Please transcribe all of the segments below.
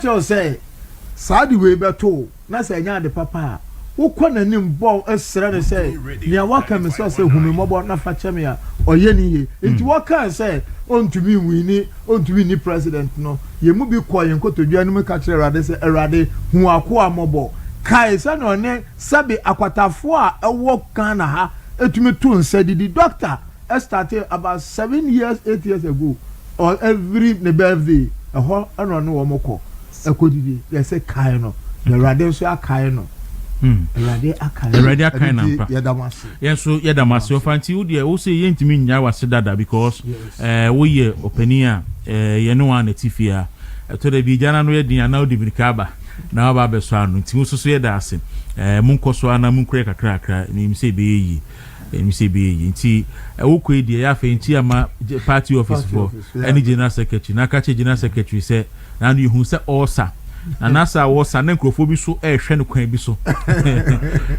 tell say Saudi way beto na say nya de papa wo kwa nanim ball esra ne say nia waka me so say humi mobo na fa cheme a oye ni ye enti waka say ontumi wini ni president no ye mu bi kwa ye nkotodua no ka kire Erade say Erade hu akoa mobo kai say no ne sabi akwatafo a ewo Ghana ha etumi to nsa didi doctor started about 7 years 8 years ago or every birthday ho eno no wo moko ekodidi they say kai no Erade so akai no Erade akai na mpa yedamase ofanti wo de wo say yentimi nya wase dada because wo ye opania ye no one etifia to de bi jana no ye din na odi birikaba na ba be so anu nti wo so ye da ase munkoso ana munkure kakra ni mi say be yi nti wo ko edi ya fa nti ama party office for any general secretary na ka che general secretary say na no hu say osa na nasa was an enkrofo so hwe no kwan bi so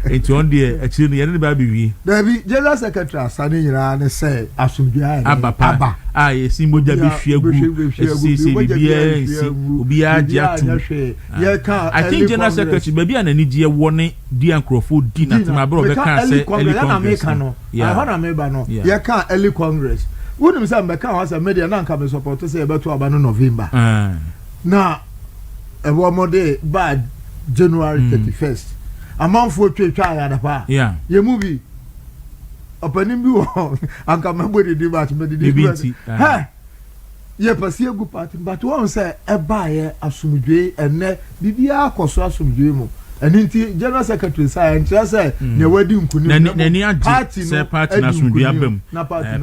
enti on de akiri no ye ba biwi David general secretary asane nyira ne say asumdua aba yesi moja bi hwiagu si bibia nsi obi agiatu ye ka I think general secretary baby anani die wone di enkrofo di na tema bro be kan say early congress no na meba no ye ka early congress wonim say me kan wasa media na nka me support say e beto aba no November na ewo mode bad January 31st amanfo twetwa ya da pa ye mu bi opening bi wo anka mabodi di bat me di ha ye pasi egu party but won say e ba ye asumdwe ene bibia akoso asumdwe mu eninti general secretary say entra say ne wadi nkuni na party say party na asumdwe abam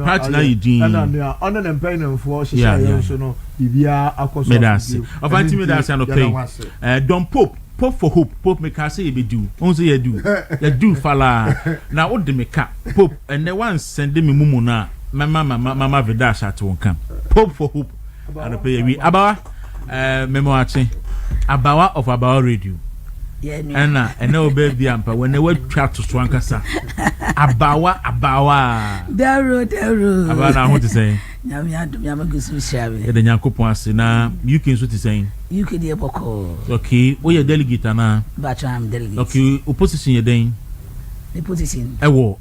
party na yidin na on na mpanyam for hye so no bibia akoso medase ofanti medase no pay don pope for hope pope make say e be do on say you do fala na wo de meka pope and the one send me mumu na mama vidash at won come pope for hope and pay we abawa memo ache abawa of abawa radio and no baby ampa when they were chat to swankasa abawa dero abawa na what to say nyam gusu shawe e de nyankopon ase na UK nso te say UK de boko okay we ye delegate na but I'm delegate okay opposition ye den the position ewo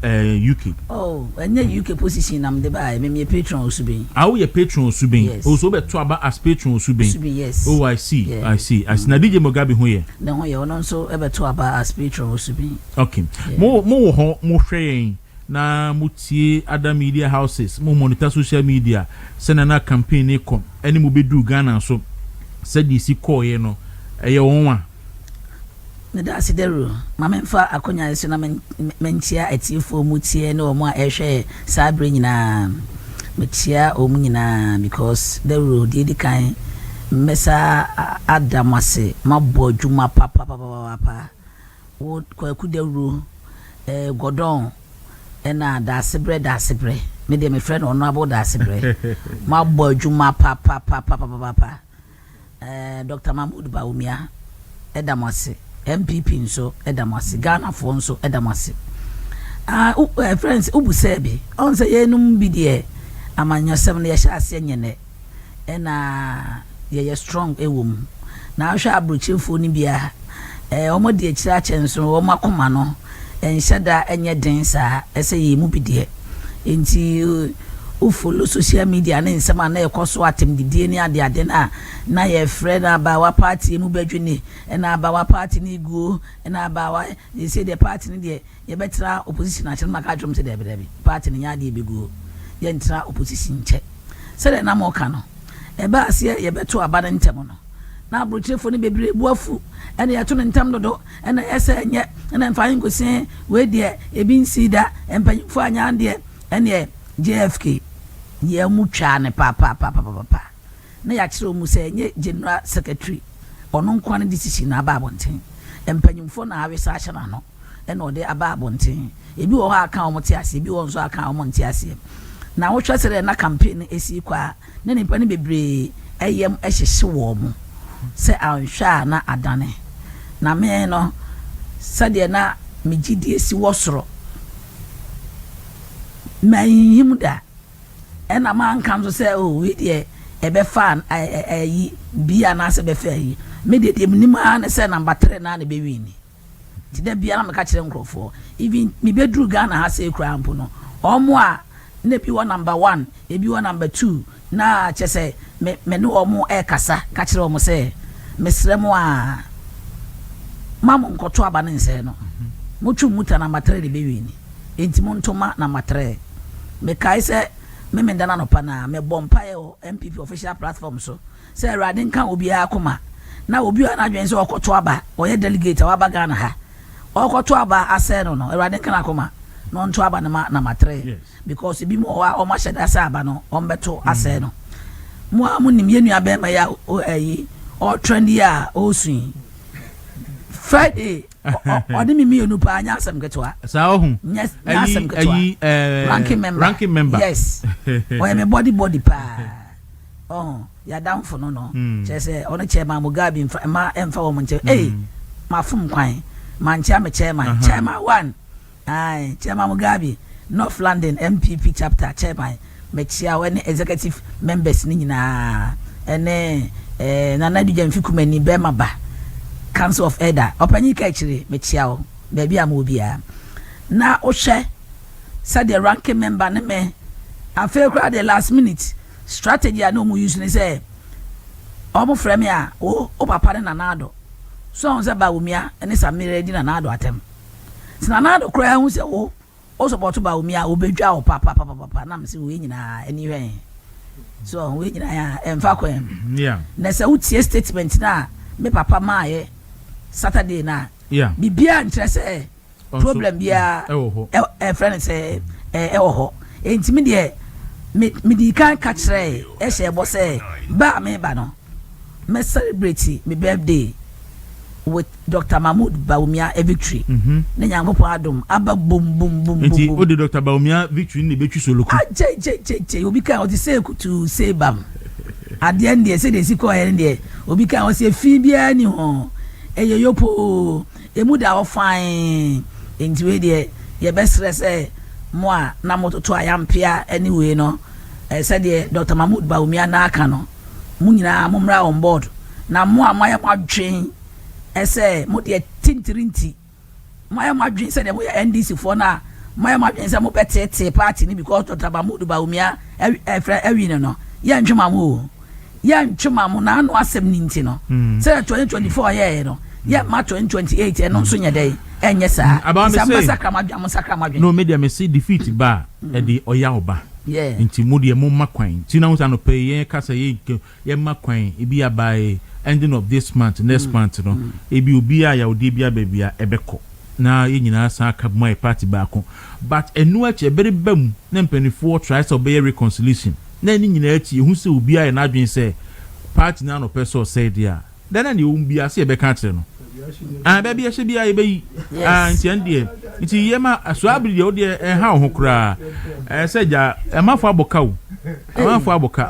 UK oh enye UK position am de ba me patron osubin awo ye patron osubin also be to aba as patron osubin yes oh I see as na DJ Mugabe ho ye na ho ye ono nso e be to aba as patron osubin okay mo ho mo hwe na mutie other media houses mo monitor social media sena na campaign e kom eni mo bedu Ghana so said si call ye no eye wonwa ne da sidero mamemfa akonya so na mentia atifo mutie na omo a ehwe sabre nyina metia omu nyina because the road dey kan mesa adamase mabo djuma papa wo kwaku the road godon ena da sebre me de me friend ono abo da sebre mabo djuma papa Dr. Mahmoud Bawumia edamase MPP nso edamase Ghana fo nso edamase friends ubusebi on say yenum bi de amanyosem na yesha ase nyene ena ye strong ewom na ahwa abrochefo ni bia omo de akira chenso omo akoma no enhyada enye den sa ese ye mu bi de enti u follow social media na nsema na ekoso atem didie ni ade na ye friend abawa party mu badwini na abawa party ni guo na abawa they say the party ni de ye betra opposition a chema ka dwom se de be party ni nya de be guo ye ntra opposition che se de na mo ka no e ba ase ye beto abada ntem no na abrochefo ni bebre buafu ene ye to ntem dodo ene ese nye ene mfa nkosi we de ebi nsida empanyfo anya de ene JFK ye mutwa ne papa na ya kire mu se nye general secretary ono nkwan decision na aba abonten empanyimfo na awesa ahye na no e na ode aba abonten ebi wo ha aka omote ase ebi wo nso aka omonte ase na wo twasere na campaign esi kwa na nipa ne bebre eyem ehyehye wo mu se anhwa na adane na me no sade na megidi esi wo soro mahimda ena man kan so say oh we dey ebe fan ayi bia na se be fa yi me de nima na se number 3 na be win ti da bia na me ka kire nkrofo even me be dru Ghana ha se kura ampo no omo a na bi wa number 1 e bi wa number 2 na che se me no omo e kasa ka kire omo se mesre mo a mamu nkoto aba ne nse no mutu muta number 3 de be win enti mo ntoma number 3 me kai se me ndana no pa na me bompae o MPP official platform so se Erade nka obi akoma na obi a na dwen se okoto aba oye delegate wa baga na ha okoto aba ase no Erade nka akoma no nto aba na number 3 because bi mo o ma sheda sa aba no o mbeto ase no mo amu nim ye nua be ma ya o ayi o trendy a o sun Friday odi mi enu pa anya asem ketwa sa ohun yes asem ketwa ranking member yes o me body pa ya down for no che say ono chairman Mugabe ma emfa wo monche ma fum kwan man chairman 1 ai chairman Mugabe North London MPP chapter chairman me chia when executive members ni nyina ene Nana Duja Mfikumani be maba Council of Elder opanyi ka chire me chia wo baby am obia na o hwe said the ranking member ne me after the last minute strategy I know mu use ne say omo frame ya o papa ne nanado so on say Bawumia ene Samire di nanado atem sinanado kra hu say o support Bawumia obedwa o papa na me say we nyina anywhere so we nyina ya emfa kwem yeah na say utie statement na me papa maaye Saturday na bibia interest problem bia friend say ho entimi de me di kan ka kire hye bo say ba me ba no me celebrate my birthday with Dr. Mahmoud Bawumia a victory ne nyankopon adom aba bum enti o de Dr. Bawumia victory ne betwi solo ku je obi kan o ti say kutu say bam at the end they say they see ko here there obi kan o say fi bia ni ho eyoyopo emuda o fine enti we de ye be stress mo a na mototo ayampia anyway no said the Dr. Mahmoud Bawumia na aka no mu nyina momra on board na mo a moya madwen say mo de tintirinti moya madwen say de mo NDC for na moya madwen say mo betete party ni because Dr. Mahmoud Bawumia ewi no ya ntwema mo na anu asem ni nti no say 2024 year no ya ma 2028 e no so nya dey enye saa sakramadu no media me see defeat ba e di oya oba yeah nti mo de mo makwan ti na wo no pay ye kasa ye makwan e bi abai ending of this month next month no e bi obi a ya odi bia ba bia ebeko na ye nyina san aka mo e party ba ko but enu ache bere bam na mpanifo try to be reconciliation na ni nyina achi hu se obi a na adwen se party na no person say dia then na obi ase e be ka kire no baby she bia ebe nti ande nti yema so abiri de ode ha ho kura seja amafo aboka o amafo aboka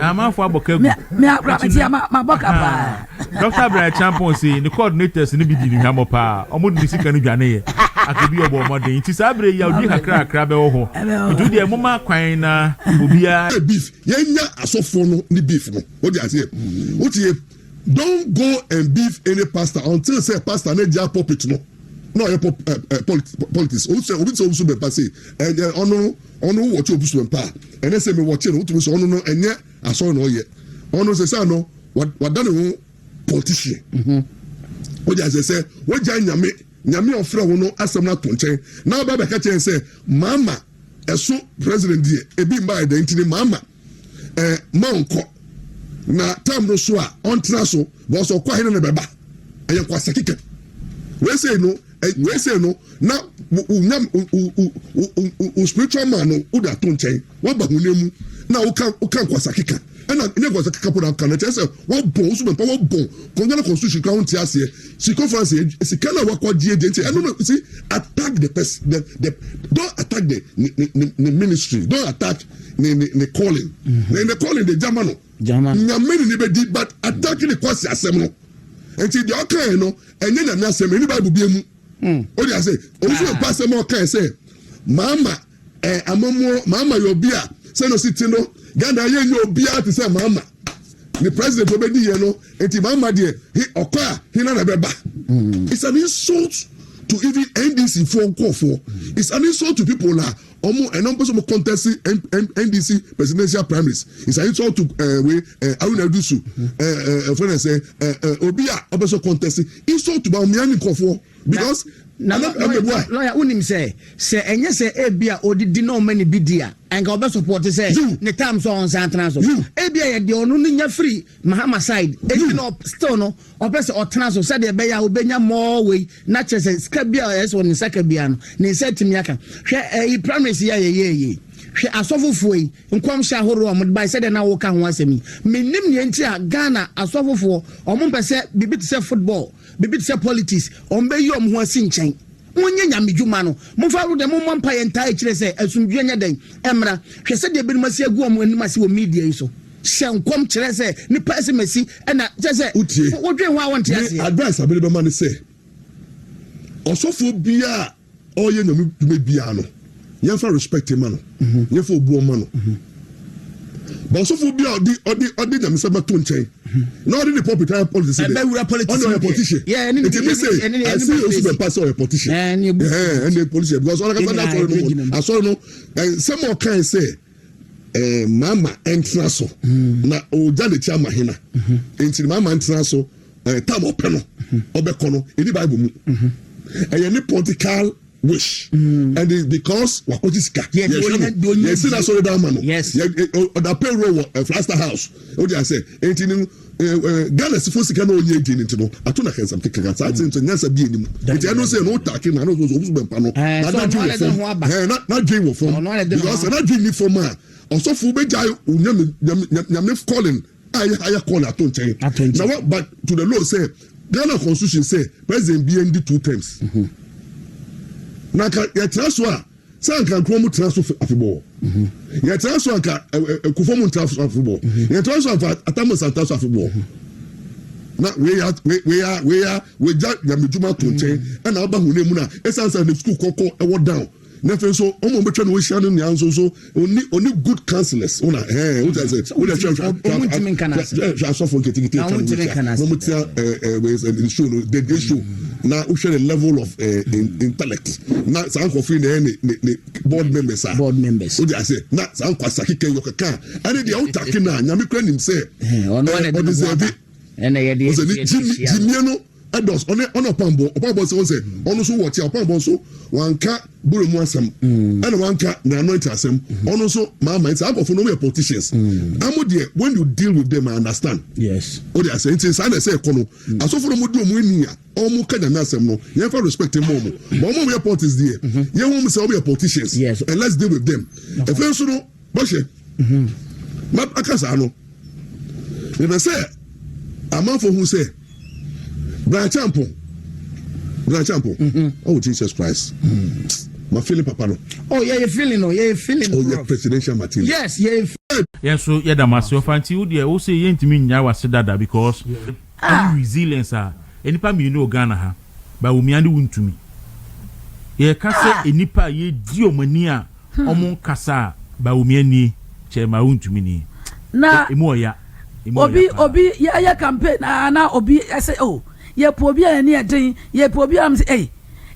amafo aboka me akrabeti amaboka pa Dr. Brian Champon say the coordinators ni bi di ni hamo pa omo di sika ni dwane ye akebi obo omode nti sabire ya odi kakra be wo ho nti de moma kwan na obia beef yenya asofo no ni beef no odi ase oti don't go and beef any pastor until say pastor na dia pulpit no politics obi so be pass ono watch obi so pa and say me watch no to so ono no enye aso no ye ono say no wadane ho politician odi ase say waja nyame ofre wo no asem na to nchen na ba be ka chen say mama eso president die ebi mba identity mama manko na time no so a on tra so bo so kwa hene ne beba eye kwa sekike we say no na unyam spiritual man no u da to nchen wa ba hunemu na u kan kwa sekika na ne kwa sekika po na kan na say wa bon so be pa wa bon konjana constitution ka hunti ase si conference si kana wa kwa die dente no see attack the person the don't attack the ministry don't attack the calling the calling the German nyameni ni be di but attacking the kwasi asem no enti the okay no enye na asem ni bible bi emu o dey say osu pass am okay say mama amamu mama yobia say no sit no Ghana ye obia to say mama the president obedi ye no enti mama de he okoa he na beba. It's an insult to even NDC for it's an insult to people la omo and person contest NDC presidential primaries. It's an insult to Aruna Dusu friend say obia obeso contest insult to Bawumia nkofo because lawyer unim say enye say ebia odidi no many bidia enga obe support say ne time so on santana so ebia ye de onu nya free Mahama side eti no still no obe say otana so say de be ya obenya more way na che say ska bia yes won saka bia no ne say timi aka hwe primaries ya ye hwe asofofo yi nkom hye ahoro omod bai say de na wo ka ho asemi menim ne nti a Ghana asofofo omon pese bibi to say football bibi to say politics ombe yi om ho asi nchen wonye nyamedwuma no momfa ro de momma mpa ye ntaa kire say asumdwe nya den emra hwe say de binima si agu om anim ase wo media yi so shankom kire say ni pese masi na je say wodwe ho a wonte ase advice abele be man say osofo bia oye nyamedwuma bia no yɛmfa respect ma no yɛmfa obuo ma no but osofo bia odi nyamesɛma to nkyɛn na ɔde ne popular politics ɔno a politician I see also the pastor a politician and the politician because all I saw no some more kind say mama entra so na o ja de tia mahina enti mama entra so tam openo obekono in Bible mu any political wish and because wakotiska yes na so that man yes the payroll Flaster House o dey say enti Ghana sifo sika na onye edi nti no ato na kensam keka sa ati nto nyasa bi enim enti eno say no take na no so obusu bempa no na dream wo from because na dream ni from a osofo be jai nyame calling aya call ato nchen na what but to the law say Ghana constitution say president be end 2 terms na ka ya transfer san kan kromu transfer afibɔ ya transfer ka kufomu transfer afibɔ ya transfer atamo transfer afibɔ na we ja ya meduma to nchen na oba hu na mu na esansa na school kokɔ ɛwɔ down na fe so omo betwa no hia no nya so oni good counselors una what I say we dey try so for getting no mutia we show the issue na we share the level of intellect na san ko free na board members what I say na san kwasa kike yo kaka and the outaki na nyame kra nim say ono na deserve ene ye de jimie no edos ono pambo say ono so what ya pambo so wanka buru mu asem and wanka na anoint asem ono so mama it's out of no me politicians amode when you deal with them I understand yes o dey say it's say kono asofo mo di omu enia omu ka na asem no you have to respect them more but omu we politics there you want say we are politicians yes and let's deal with them if you so no boshe ma akasa no they say amafo who say Branchampo. Oh Jesus Christ. My feeling papa no. Oh yeah, you feeling no. Yeah, you feeling. Oh yeah, presidential material. Yes, yeah. Yes, so yeah, damasi ofanti wo dey o say yentimi nya wase dada because resilience enipa mi no Ghana ha. Bawumia ni wuntumi. Ye ka say enipa ye di omani a omo kasa Bawumia ni che ma wuntumi ni. Na emu oya. Obi ya campaign na obi say oh ye po obi ani eden ye po obi am say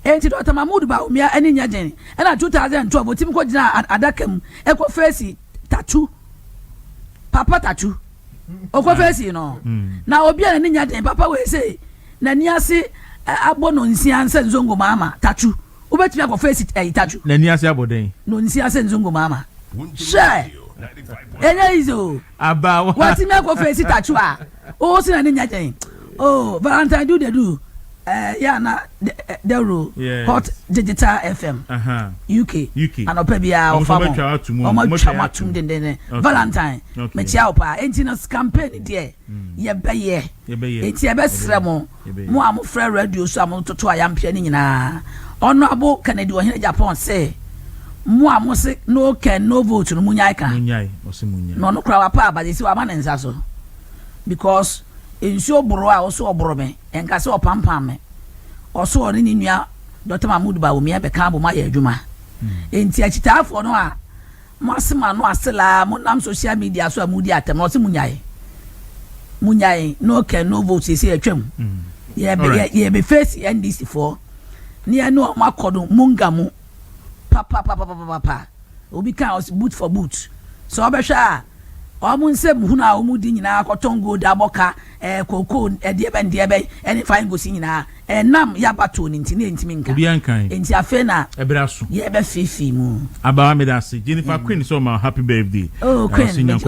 enti Dr. Mahmoud Bawumia ani nya den na 2012 tim ko gina adakam e ko face tattoo papa tattoo o ko face no na obi ani nya den papa we say na ni ase abono nsia nse nzongo mama tattoo obetimi ko face tattoo na ni ase aboden no nsia nse nzongo mama share enya izo aba what me go face tattoo o si na ni nya den oh Valentine do yeah na the rule hot digital FM UK and opebia of chamatum den Valentine me chia opa enti na campaign there ye beye enti e be sremo mo amofra radio so amototo ayampia ni nyina honorable Kennedy ohene Japan say mo amose no can no vote no munyai ka no no kra wa pa ba si wa ma nensa so because enso boro a oso oboro me enka se opampam me oso oni ni nua Dr. Mahmoud Bawumia be ka bo ma ya adwuma enti achitaafo no a Masima no asela mo nam social media so amudi atem no se munyae no can no vote say atwam ye be face NDC for near no makodo mungamu papa obi kan boot for boot so obehwa omu nsem hu na omu di nyina kotongo da boka koko de be any fine go si nyina nam yabato ni ntini ntimi nka obi ankan enti afe na ebraso ye be fifi mu aba me da se Jennifer Queen so ma happy birthday oh Queen